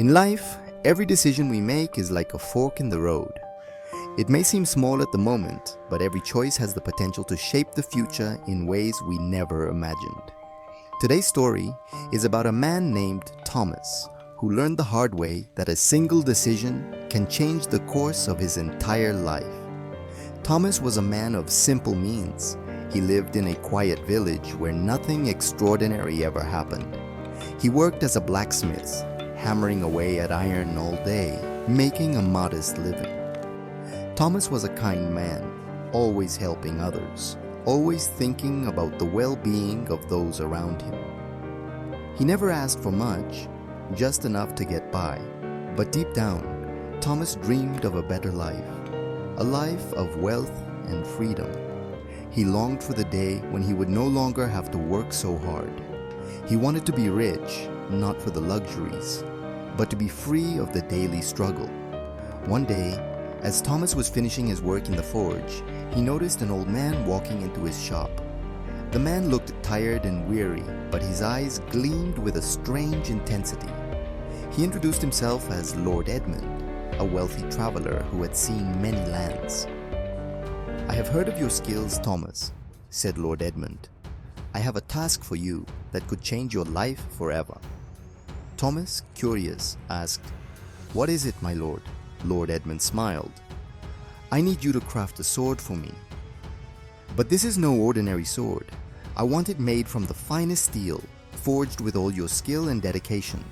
In life, every decision we make is like a fork in the road. It may seem small at the moment, but every choice has the potential to shape the future in ways we never imagined. Today's story is about a man named Thomas, who learned the hard way that a single decision can change the course of his entire life. Thomas was a man of simple means. He lived in a quiet village where nothing extraordinary ever happened. He worked as a blacksmith, hammering away at iron all day, making a modest living. Thomas was a kind man, always helping others, always thinking about the well-being of those around him. He never asked for much, just enough to get by. But deep down, Thomas dreamed of a better life, a life of wealth and freedom. He longed for the day when he would no longer have to work so hard. He wanted to be rich, not for the luxuries, but to be free of the daily struggle. One day, as Thomas was finishing his work in the forge, he noticed an old man walking into his shop. The man looked tired and weary, but his eyes gleamed with a strange intensity. He introduced himself as Lord Edmund, a wealthy traveler who had seen many lands. "I have heard of your skills, Thomas," said Lord Edmund. "I have a task for you that could change your life forever." Thomas, curious, asked, "What is it, my lord?" Lord Edmund smiled. "I need you to craft a sword for me. But this is no ordinary sword. I want it made from the finest steel, forged with all your skill and dedication.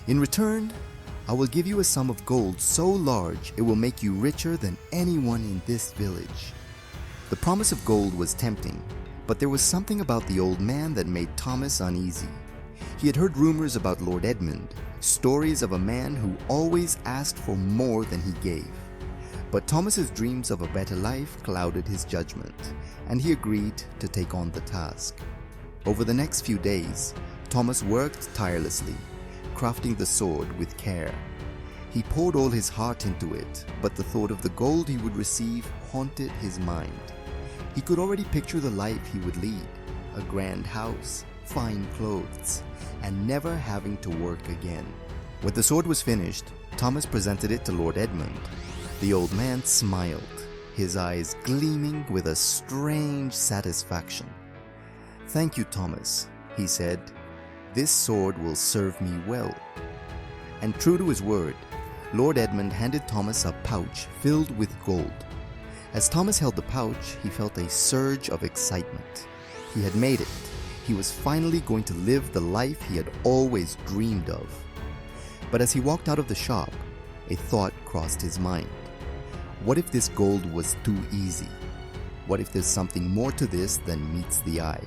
In return, I will give you a sum of gold so large it will make you richer than anyone in this village." The promise of gold was tempting, but there was something about the old man that made Thomas uneasy. He had heard rumors about Lord Edmund, stories of a man who always asked for more than he gave. But Thomas's dreams of a better life clouded his judgment, and he agreed to take on the task. Over the next few days, Thomas worked tirelessly, crafting the sword with care. He poured all his heart into it, but the thought of the gold he would receive haunted his mind. He could already picture the life he would lead: a grand house, fine clothes, and never having to work again. When the sword was finished, Thomas presented it to Lord Edmund. The old man smiled, his eyes gleaming with a strange satisfaction. "Thank you, Thomas," he said. "This sword will serve me well." And true to his word, Lord Edmund handed Thomas a pouch filled with gold. As Thomas held the pouch, he felt a surge of excitement. He had made it. He was finally going to live the life he had always dreamed of. But as he walked out of the shop, a thought crossed his mind. What if this gold was too easy? What if there's something more to this than meets the eye?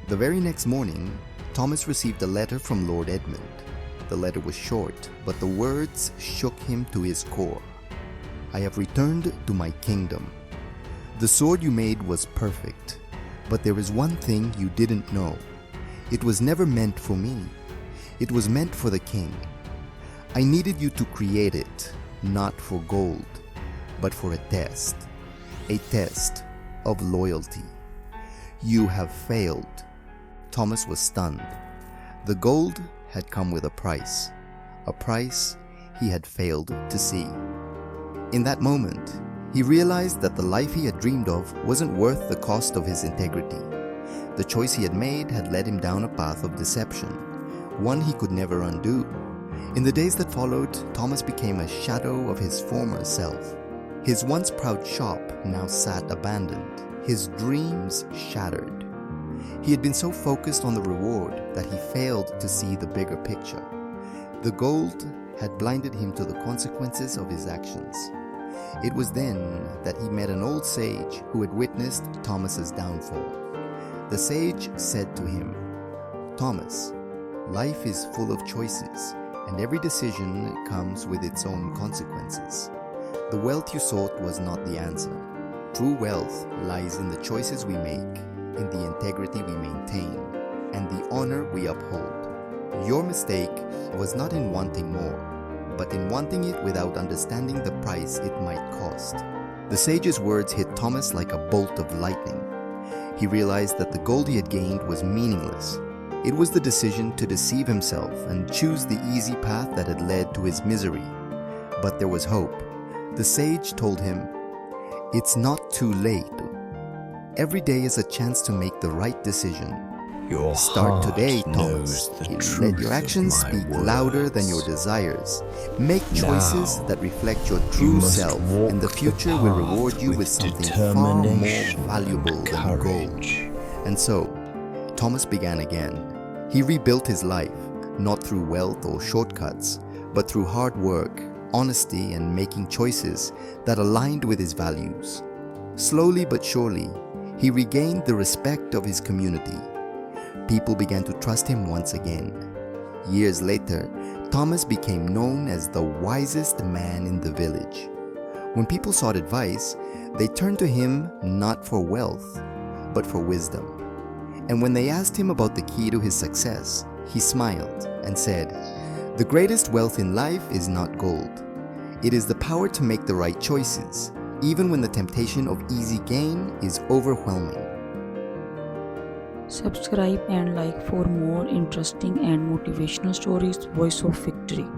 The very next morning, Thomas received a letter from Lord Edmund. The letter was short, but the words shook him to his core. "I have returned to my kingdom. The sword you made was perfect, but there is one thing you didn't know. It was never meant for me. It was meant for the king. I needed you to create it, not for gold, but for a test of loyalty. You have failed." Thomas was stunned. The gold had come with a price he had failed to see. In that moment, he realized that the life he had dreamed of wasn't worth the cost of his integrity. The choice he had made had led him down a path of deception, one he could never undo. In the days that followed, Thomas became a shadow of his former self. His once proud shop now sat abandoned, his dreams shattered. He had been so focused on the reward that he failed to see the bigger picture. The gold had blinded him to the consequences of his actions. It was then that he met an old sage who had witnessed Thomas's downfall. The sage said to him, "Thomas, life is full of choices, and every decision comes with its own consequences. The wealth you sought was not the answer. True wealth lies in the choices we make, in the integrity we maintain, and the honor we uphold. Your mistake was not in wanting more, but in wanting it without understanding the price it might cost." The sage's words hit Thomas like a bolt of lightning. He realized that the gold he had gained was meaningless. It was the decision to deceive himself and choose the easy path that had led to his misery. But there was hope. The sage told him, "It's not too late. Every day is a chance to make the right decision. Your Start heart today, Thomas. knows the Let truth your of actions my speak louder than your words. desires. Make choices Now, that reflect your you true must self, walk and the the future will path reward you with with something far more determination valuable and than gold." courage. And so, Thomas began again. He rebuilt his life, not through wealth or shortcuts, but through hard work, honesty, and making choices that aligned with his values. Slowly but surely, he regained the respect of his community. People began to trust him once again. Years later, Thomas became known as the wisest man in the village. When people sought advice, they turned to him not for wealth, but for wisdom. And when they asked him about the key to his success, he smiled and said, "The greatest wealth in life is not gold. It is the power to make the right choices, even when the temptation of easy gain is overwhelming." Subscribe and like for more interesting and motivational stories. Voice of Victory.